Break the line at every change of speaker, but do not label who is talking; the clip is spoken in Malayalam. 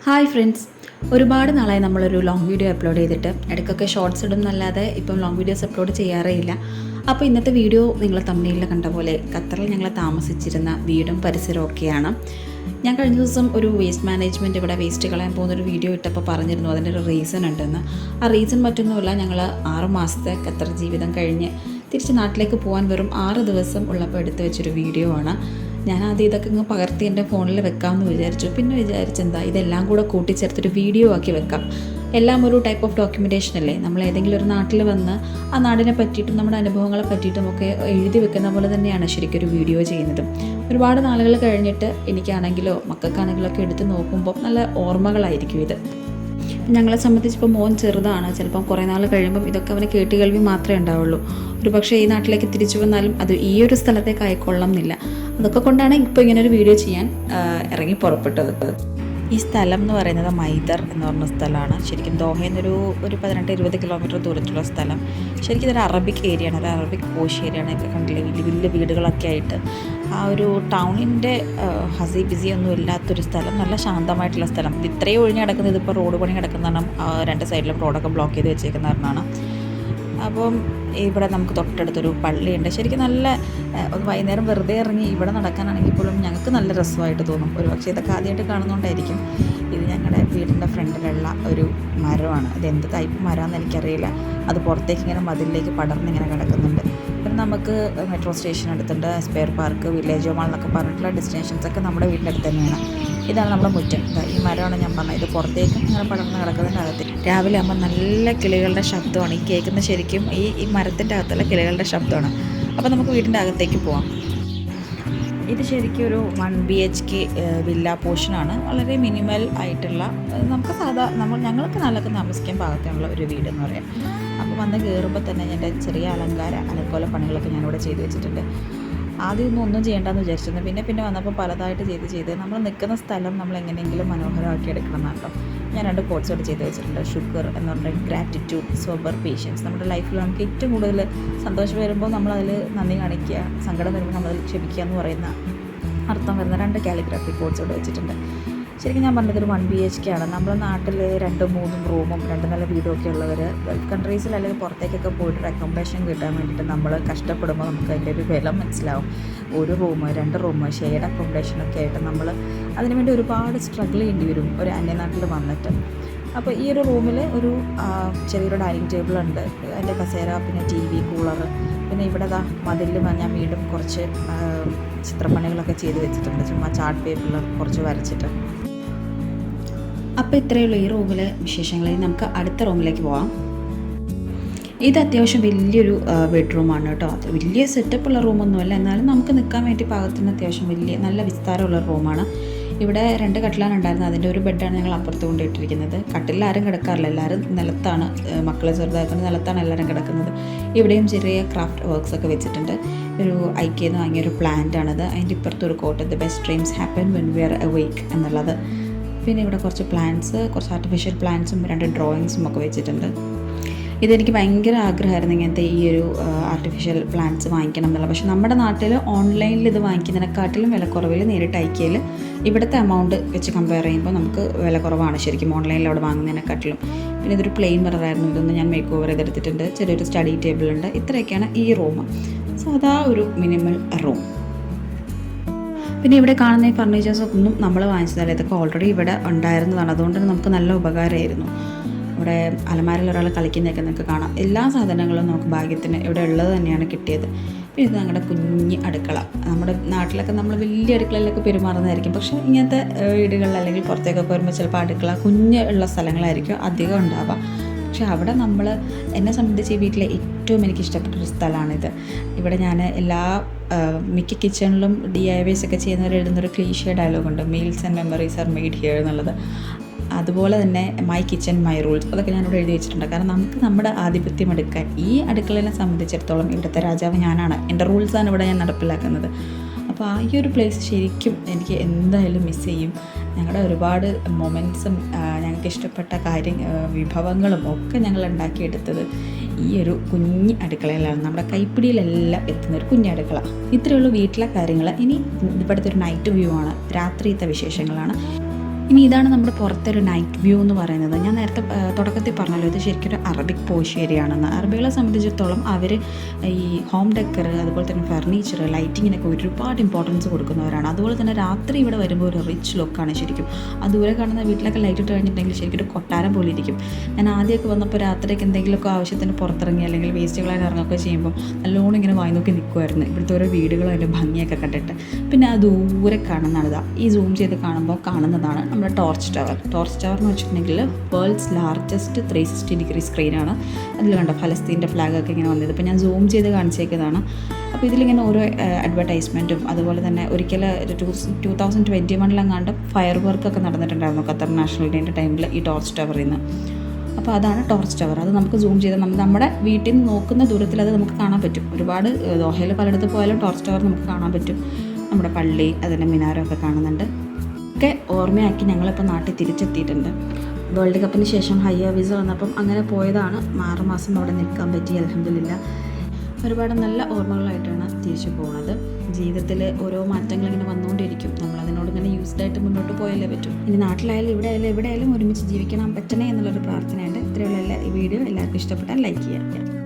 ഹായ് ഫ്രണ്ട്സ്, ഒരുപാട് നാളായി നമ്മളൊരു ലോങ് വീഡിയോ അപ്ലോഡ് ചെയ്തിട്ട്. ഇടയ്ക്കൊക്കെ ഷോർട്സ് ഇടും എന്നല്ലാതെ ഇപ്പം ലോങ് വീഡിയോസ് അപ്ലോഡ് ചെയ്യാറേ ഇല്ല. അപ്പോൾ ഇന്നത്തെ വീഡിയോ നിങ്ങൾ തമ്മിലിൽ കണ്ട പോലെ ഖത്തറിൽ ഞങ്ങൾ താമസിച്ചിരുന്ന വീടും പരിസരവും ഒക്കെയാണ്. ഞാൻ കഴിഞ്ഞ ദിവസം ഒരു വേസ്റ്റ് മാനേജ്മെൻറ്റ് ഇവിടെ വേസ്റ്റ് കളയാൻ പോകുന്നൊരു വീഡിയോ ഇട്ടപ്പോൾ പറഞ്ഞിരുന്നു അതിൻ്റെ ഒരു റീസൺ ഉണ്ടെന്ന്. ആ റീസൺ മറ്റൊന്നുമില്ല, ഞങ്ങൾ 6 മാസത്തെ ഖത്തർ ജീവിതം കഴിഞ്ഞ് തിരിച്ച് നാട്ടിലേക്ക് പോകാൻ വെറും 6 ദിവസം ഉള്ളപ്പോൾ എടുത്തു വെച്ചൊരു വീഡിയോ ആണ്. ഞാൻ ആദ്യം ഇതൊക്കെ ഇങ്ങ് പകർത്തി എൻ്റെ ഫോണിൽ വെക്കാമെന്ന് വിചാരിച്ചു. പിന്നെ വിചാരിച്ചെന്താ ഇതെല്ലാം കൂടെ കൂട്ടിച്ചേർത്തൊരു വീഡിയോ ആക്കി വെക്കാം. എല്ലാം ഒരു ടൈപ്പ് ഓഫ് ഡോക്യുമെൻറ്റേഷൻ അല്ലേ. നമ്മൾ ഏതെങ്കിലും ഒരു നാട്ടിൽ വന്ന് ആ നാടിനെ പറ്റിയിട്ടും നമ്മുടെ അനുഭവങ്ങളെ പറ്റിയിട്ടും ഒക്കെ എഴുതി വെക്കുന്ന പോലെ തന്നെയാണ് ശരിക്കും ഒരു വീഡിയോ ചെയ്യുന്നത്. ഒരുപാട് നാളുകൾ കഴിഞ്ഞിട്ട് എനിക്കാണെങ്കിലോ മക്കൾക്കാണെങ്കിലോ ഒക്കെ എടുത്ത് നോക്കുമ്പോൾ നല്ല ഓർമ്മകളായിരിക്കും ഇത്. ഞങ്ങളെ സംബന്ധിച്ചിപ്പോൾ മോൻ ചെറുതാണ്. ചിലപ്പം കുറേ നാൾ കഴിയുമ്പം ഇതൊക്കെ അവന് കേട്ടുകേൾവി മാത്രമേ ഉണ്ടാവുള്ളൂ. ഒരു പക്ഷേ ഈ നാട്ടിലേക്ക് തിരിച്ചു വന്നാലും അത് ഈ ഒരു സ്ഥലത്തേക്ക് ആയിക്കൊള്ളണം എന്നില്ല. അതൊക്കെ കൊണ്ടാണ് ഇപ്പോൾ ഇങ്ങനൊരു വീഡിയോ ചെയ്യാൻ ഇറങ്ങി പുറപ്പെട്ടത്. ഈ സ്ഥലം എന്ന് പറയുന്നത് മൈദർ എന്ന് പറഞ്ഞ സ്ഥലമാണ്. ശരിക്കും ദോഹയിൽ നിന്നൊരു 18-20 കിലോമീറ്റർ ദൂരത്തുള്ള സ്ഥലം. ശരിക്കും ഇതൊരു അറബിക് ഏരിയയാണ്, ഒരു അറബിക് പോഷ് ഏരിയയാണ്. ഇപ്പോൾ കണ്ടില്ലേ, വലിയ വലിയ വീടുകളൊക്കെ ആയിട്ട് ആ ഒരു ടൗണിൻ്റെ ഹസി ബിസി ഒന്നും ഇല്ലാത്തൊരു സ്ഥലം, നല്ല ശാന്തമായിട്ടുള്ള സ്ഥലം. ഇത് ഇത്രയും ഒഴിഞ്ഞ് കിടക്കുന്നത് ഇതിപ്പോൾ റോഡ് പണി കിടക്കുന്നതാണ്. 2 സൈഡിലും റോഡൊക്കെ ബ്ലോക്ക് ചെയ്ത് വെച്ചേക്കുന്ന കാരണമാണ്. അപ്പം ഇവിടെ നമുക്ക് തൊട്ടടുത്തൊരു പള്ളിയുണ്ട്. ശരിക്കും നല്ല വൈകുന്നേരം വെറുതെ ഇറങ്ങി ഇവിടെ നടക്കാനാണെങ്കിൽ പോലും ഞങ്ങൾക്ക് നല്ല രസമായിട്ട് തോന്നും. ഒരു പക്ഷേ ഇതൊക്കെ ആദ്യമായിട്ട് കാണുന്നതുകൊണ്ടായിരിക്കും. ഇത് ഞങ്ങളുടെ വീടിൻ്റെ ഫ്രണ്ടിലുള്ള ഒരു മരമാണ്. ഇതെന്ത് ടൈപ്പ് മരമാണെന്ന് എനിക്കറിയില്ല. അത് പുറത്തേക്ക് ഇങ്ങനെ മതിലിലേക്ക് പടർന്നിങ്ങനെ കിടക്കുന്നുണ്ട്. പിന്നെ നമുക്ക് മെട്രോ സ്റ്റേഷൻ അടുത്തുണ്ട്, സ്പെയർ പാർക്ക്, വില്ലേജ് മാൾ എന്നൊക്കെ പറഞ്ഞിട്ടുള്ള ഡെസ്റ്റിനേഷൻസൊക്കെ നമ്മുടെ വീടിൻ്റെ അടുത്ത് തന്നെയാണ്. ഇതാണ് നമ്മുടെ മുറ്റം. ഈ മരമാണ് ഞാൻ പറഞ്ഞത്. ഇത് പുറത്തേക്കും ഇങ്ങനെ പടർന്ന് കിടക്കുന്നതിൻ്റെ അകത്ത് രാവിലെ ആകുമ്പോൾ നല്ല കിളികളുടെ ശബ്ദമാണ് ഈ കേൾക്കുന്നത്. ശരിക്കും ഈ മരത്തിൻ്റെ അകത്തുള്ള കിളികളുടെ ശബ്ദമാണ്. അപ്പോൾ നമുക്ക് വീടിൻ്റെ അകത്തേക്ക് പോവാം. ഇത് ശരിക്കും ഒരു 1 BHK വില്ല പോർഷനാണ്. വളരെ മിനിമൽ ആയിട്ടുള്ള, നമുക്ക് ഞങ്ങൾക്ക് നല്ലൊക്കെ താമസിക്കാൻ പാകത്തിനുള്ള ഒരു വീട് എന്ന് പറയാം. അപ്പോൾ വന്ന് കയറുമ്പോൾ തന്നെ എൻ്റെ ചെറിയ അലങ്കോല പണികളൊക്കെ ഞാനിവിടെ ചെയ്തു വെച്ചിട്ടുണ്ട്. ആദ്യം ഒന്നും ചെയ്യേണ്ടെന്ന് വിചാരിച്ചിരുന്നു. പിന്നെ വന്നപ്പോൾ പലതായിട്ട് ചെയ്ത് നമ്മൾ നിൽക്കുന്ന സ്ഥലം നമ്മൾ എങ്ങനെയെങ്കിലും മനോഹരമാക്കി എടുക്കണം എന്നാട്ടോ. ഞാൻ 2 കോട്ട്സോട് ചെയ്ത് വെച്ചിട്ടുണ്ട്. ഷുഗർ എന്ന് പറഞ്ഞാൽ ഗ്രാറ്റിറ്റ്യൂഡ്, സോബർ, പേഷ്യൻസ്. നമ്മുടെ ലൈഫിൽ നമുക്ക് ഏറ്റവും കൂടുതൽ സന്തോഷം വരുമ്പോൾ നമ്മളതിൽ നന്ദി കാണിക്കുക, സങ്കടം വരുമ്പോൾ നമ്മളതിൽ ക്ഷമിക്കുക എന്ന് പറയുന്ന അർത്ഥം വരുന്ന 2 കാലിഗ്രാഫി കോട്ട്സോട് വെച്ചിട്ടുണ്ട്. ശരിക്കും ഞാൻ പറഞ്ഞത് ഒരു 1 BHK ആണ്. നമ്മുടെ നാട്ടിൽ 2-3 റൂമും 2 നല്ല വീടും ഒക്കെ ഉള്ളവർ ഗൾഫ് കൺട്രീസിൽ അല്ലെങ്കിൽ പുറത്തേക്കൊക്കെ പോയിട്ട് അക്കോമഡേഷൻ കിട്ടാൻ വേണ്ടിയിട്ട് നമ്മൾ കഷ്ടപ്പെടുമ്പോൾ നമുക്ക് അതിൻ്റെ ഒരു വില മനസ്സിലാവും. 1 റൂം 2 റൂം ഷെയർഡ് അക്കോമഡേഷനൊക്കെ ആയിട്ട് നമ്മൾ അതിനുവേണ്ടി ഒരുപാട് സ്ട്രഗിൾ ചെയ്യേണ്ടി വരും ഒരു അന്യനാട്ടിൽ വന്നിട്ട്. അപ്പോൾ ഈ ഒരു റൂമിൽ ഒരു ചെറിയൊരു ഡൈനിങ് ടേബിൾ ഉണ്ട്, അതിൻ്റെ കസേര, പിന്നെ TV, കൂളർ, പിന്നെ ഇവിടെ മതിലിൽ ഞാൻ വീണ്ടും കുറച്ച് ചിത്രപ്പണികളൊക്കെ ചെയ്ത് വെച്ചിട്ടുണ്ട്. ചുമ്മാ ചാർട്ട് പേപ്പറിൽ കുറച്ച് വരച്ചിട്ട്. അപ്പോൾ ഇത്രയേ ഉള്ളൂ ഈ റൂമിലെ വിശേഷങ്ങളിൽ. നമുക്ക് അടുത്ത റൂമിലേക്ക് പോവാം. ഇത് അത്യാവശ്യം വലിയൊരു ബെഡ്റൂമാണ് കേട്ടോ. അത് വലിയ സെറ്റപ്പുള്ള റൂമൊന്നുമല്ല, എന്നാലും നമുക്ക് നിൽക്കാൻ വേണ്ടി പാകത്തിന് അത്യാവശ്യം വലിയ നല്ല വിസ്താരമുള്ള റൂമാണ്. ഇവിടെ 2 കട്ടിലാണ് ഉണ്ടായിരുന്നത്. അതിൻ്റെ ഒരു ബെഡാണ് ഞങ്ങൾ അപ്പുറത്ത് കൊണ്ടിട്ടിരിക്കുന്നത്. കട്ടിലിൽ ആരും കിടക്കാറില്ല, എല്ലാവരും നിലത്താണ്. മക്കളെ ചെറുതായതുകൊണ്ട് നിലത്താണ് എല്ലാവരും കിടക്കുന്നത്. ഇവിടെയും ചെറിയ ക്രാഫ്റ്റ് വർക്ക്സൊക്കെ വെച്ചിട്ടുണ്ട്. ഒരു ഐക്യയിൽ നിന്ന് വാങ്ങിയൊരു പ്ലാന്റാണിത്. അതിൻ്റെ ഇപ്പുറത്തൊരു quote, the best dreams happen when we are awake എന്നുള്ളത്. പിന്നെ ഇവിടെ കുറച്ച് പ്ലാന്റ്സ്, കുറച്ച് ആർട്ടിഫിഷ്യൽ പ്ലാന്റ്സും 2 ഡ്രോയിങ്സും ഒക്കെ വെച്ചിട്ടുണ്ട്. ഇതെനിക്ക് ഭയങ്കര ആഗ്രഹമായിരുന്നു ഇങ്ങനത്തെ ഈ ഒരു ആർട്ടിഫിഷ്യൽ പ്ലാന്റ്സ് വാങ്ങിക്കണം എന്നുള്ള. പക്ഷേ നമ്മുടെ നാട്ടിൽ ഓൺലൈനിൽ ഇത് വാങ്ങിക്കുന്നതിനെക്കാട്ടിലും വില കുറവിൽ നേരിട്ട് ഐക്യയിൽ ഇവിടുത്തെ എമൗണ്ട് വെച്ച് കമ്പയർ ചെയ്യുമ്പോൾ നമുക്ക് വില കുറവാണ് ശരിക്കും ഓൺലൈനിൽ അവിടെ വാങ്ങുന്നതിനെക്കാട്ടിലും. പിന്നെ ഇതൊരു പ്ലെയിൻ മിററായിരുന്നു. ഇതൊന്ന് ഞാൻ മേക്ക് ഓവർ ചെയ്തെടുത്തിട്ടുണ്ട്. ചെറിയൊരു സ്റ്റഡി ടേബിൾ ഉണ്ട്. ഇത്രയൊക്കെയാണ് ഈ റൂം. സാധാ ഒരു മിനിമൽ റൂം. പിന്നെ ഇവിടെ കാണുന്ന ഈ ഫർണിച്ചേഴ്സൊക്കെ ഒന്നും നമ്മൾ വാങ്ങിച്ചതല്ല, ഇതൊക്കെ ഓൾറെഡി ഇവിടെ ഉണ്ടായിരുന്നതാണ്. അതുകൊണ്ട് നമുക്ക് നല്ല ഉപകാരമായിരുന്നു. ഇവിടെ അലമാരയിൽ ഒരാൾ കളിക്കുന്നതൊക്കെ നിങ്ങൾക്ക് കാണാം. എല്ലാ സാധനങ്ങളും നമുക്ക് ഭാഗ്യത്തിന് ഇവിടെ ഉള്ളത് തന്നെയാണ് കിട്ടിയത്. പിന്നെ ഇത് ഞങ്ങളുടെ കുഞ്ഞ് അടുക്കള. നമ്മുടെ നാട്ടിലൊക്കെ നമ്മൾ വലിയ അടുക്കളയിലൊക്കെ പെരുമാറുന്നതായിരിക്കും. പക്ഷേ ഇങ്ങനത്തെ വീടുകളിൽ അല്ലെങ്കിൽ പുറത്തേക്കൊക്കെ വരുമ്പോൾ ചിലപ്പോൾ അടുക്കള കുഞ്ഞ് ഉള്ള സ്ഥലങ്ങളായിരിക്കും അധികം ഉണ്ടാവുക. പക്ഷെ അവിടെ എന്നെ സംബന്ധിച്ച് ഈ വീട്ടിലെ ഏറ്റവും എനിക്ക് ഇഷ്ടപ്പെട്ടൊരു സ്ഥലമാണിത്. ഇവിടെ ഞാൻ മിക്ക കിച്ചണിലും DIYs ഒക്കെ ചെയ്യുന്നവർ എഴുതുന്നൊരു ക്ലീഷേ ഡയലോഗുണ്ട്, meals and memories are made here എന്നുള്ളത്. അതുപോലെ തന്നെ മൈ കിച്ചൺ മൈ റൂൾസ്, അതൊക്കെ ഞാനിവിടെ എഴുതി വെച്ചിട്ടുണ്ട്. കാരണം നമുക്ക് നമ്മുടെ ആധിപത്യം എടുക്കാൻ ഈ അടുക്കളയെ സംബന്ധിച്ചിടത്തോളം ഇവിടുത്തെ രാജാവ് ഞാനാണ്. എൻ്റെ റൂൾസാണ് ഇവിടെ ഞാൻ നടപ്പിലാക്കുന്നത്. അപ്പോൾ ഈ ഒരു പ്ലേസ് ശരിക്കും എനിക്ക് എന്തായാലും മിസ് ചെയ്യും. ഞങ്ങളുടെ ഒരുപാട് മൊമെൻറ്റ്സും ഞങ്ങൾക്ക് ഇഷ്ടപ്പെട്ട വിഭവങ്ങളും ഒക്കെ ഞങ്ങൾ ഉണ്ടാക്കിയെടുത്തത് ഈ ഒരു കുഞ്ഞ് അടുക്കളയിലാണ്. നമ്മുടെ കൈപ്പിടിയിലെല്ലാം എത്തുന്നൊരു കുഞ്ഞടുക്കള. ഇത്രയേ ഉള്ളൂ വീട്ടിലെ കാര്യങ്ങൾ. ഇനി ഇവിടുത്തെ ഒരു നൈറ്റ് വ്യൂ ആണ്, രാത്രിയത്തെ വിശേഷങ്ങളാണ്. ഇനി ഇതാണ് നമ്മുടെ പുറത്തെ ഒരു നൈറ്റ് വ്യൂ എന്ന് പറയുന്നത്. ഞാൻ നേരത്തെ തുടക്കത്തിൽ പറഞ്ഞല്ലോ, ഇത് ശരിക്കും ഒരു അറബിക് പോഷ് ഏരിയ ആണെന്ന്. അറബികളെ സംബന്ധിച്ചിടത്തോളം അവർ ഈ ഹോം ഡെക്കർ, അതുപോലെ തന്നെ ഫർണിച്ചർ, ലൈറ്റിങ്ങിനൊക്കെ ഒരുപാട് ഇമ്പോർട്ടൻസ് കൊടുക്കുന്നവരാണ്. അതുപോലെ തന്നെ രാത്രി ഇവിടെ വരുമ്പോൾ ഒരു റിച്ച് ലുക്കാണ് ശരിക്കും. ആ ദൂരെ കാണുന്ന വീട്ടിലൊക്കെ ലൈറ്റ് ഇട്ട് കഴിഞ്ഞിട്ടുണ്ടെങ്കിൽ ശരിക്കും ഒരു കൊട്ടാരം പോലെ ഇരിക്കും. ഞാൻ ആദ്യമൊക്കെ വന്നപ്പോൾ രാത്രിയൊക്കെ എന്തെങ്കിലുമൊക്കെ ആവശ്യത്തിന് പുറത്തിറങ്ങി അല്ലെങ്കിൽ വേസ്റ്റുകളായിട്ട് ഇറങ്ങുകയൊക്കെ ചെയ്യുമ്പോൾ നല്ലോണം ഇങ്ങനെ വായി നോക്കി നിൽക്കുമായിരുന്നു, ഇവിടുത്തെ ഓരോ വീടുകളും അതിൻ്റെ ഭംഗിയൊക്കെ കണ്ടിട്ട്. പിന്നെ ആ ദൂരെ കാണുന്നതാണ്, ഈ സൂം ചെയ്ത് കാണുമ്പോൾ കാണുന്നതാണ് നമ്മുടെ ടോർച്ച് ടവർ. ടോർച്ച് ടവർ എന്ന് വെച്ചിട്ടുണ്ടെങ്കിൽ വേൾഡ്സ് ലാർജസ്റ്റ് 360 സ്ക്രീനാണ്. അതിൽ കണ്ടോ ഫലസ്തീൻ്റെ ഫ്ലാഗൊക്കെ ഇങ്ങനെ വന്നത്. ഇപ്പോൾ ഞാൻ സൂം ചെയ്ത് കാണിച്ചേക്കുന്നതാണ്. അപ്പോൾ ഇതിലിങ്ങനെ ഓരോ അഡ്വർടൈസ്മെൻറ്റും അതുപോലെ തന്നെ ഒരിക്കൽ 2021 ഫയർ വർക്കൊക്കെ നടന്നിട്ടുണ്ടായിരുന്നു ഖത്തർ നാഷണൽ ഡേൻ്റെ ടൈമിൽ ഈ ടോർച്ച് ടവറിൽ നിന്ന്. അപ്പോൾ അതാണ് ടോർച്ച് ടവർ. അത് നമുക്ക് സൂം ചെയ്ത് നമ്മുടെ വീട്ടിൽ നിന്ന് നോക്കുന്ന ദൂരത്തിൽ അത് നമുക്ക് കാണാൻ പറ്റും. ഒരുപാട് ദോഹയിൽ പലയിടത്ത് പോയാലും ടോർച്ച് ടവർ നമുക്ക് കാണാൻ പറ്റും. നമ്മുടെ പള്ളി, അതിൻ്റെ മിനാരമൊക്കെ കാണുന്നുണ്ട്. ഒക്കെ ഓർമ്മയാക്കി ഞങ്ങളിപ്പോൾ നാട്ടിൽ തിരിച്ചെത്തിയിട്ടുണ്ട്. വേൾഡ് കപ്പിന് ശേഷം ഹയ്യ വിസ വന്നപ്പം അങ്ങനെ പോയതാണ്. 6 മാസം അവിടെ നിൽക്കാൻ പറ്റി, അൽഹംദുലില്ലാ. ഒരുപാട് നല്ല ഓർമ്മകളായിട്ടാണ് തിരിച്ചു പോകുന്നത്. ജീവിതത്തിൽ ഓരോ മാറ്റങ്ങൾ ഇങ്ങനെ വന്നുകൊണ്ടിരിക്കും. നമ്മളതിനോട് ഇങ്ങനെ യൂസ്ഡായിട്ട് മുന്നോട്ട് പോയാലേ പറ്റും. ഇനി നാട്ടിലായാലും എവിടെയായാലും ഒരുമിച്ച് ജീവിക്കണം പറ്റണേ എന്നുള്ളൊരു പ്രാർത്ഥനയുണ്ട്. ഇത്രയുള്ള ഈ വീഡിയോ എല്ലാവർക്കും ഇഷ്ടപ്പെട്ടാൽ ലൈക്ക് ചെയ്യുക.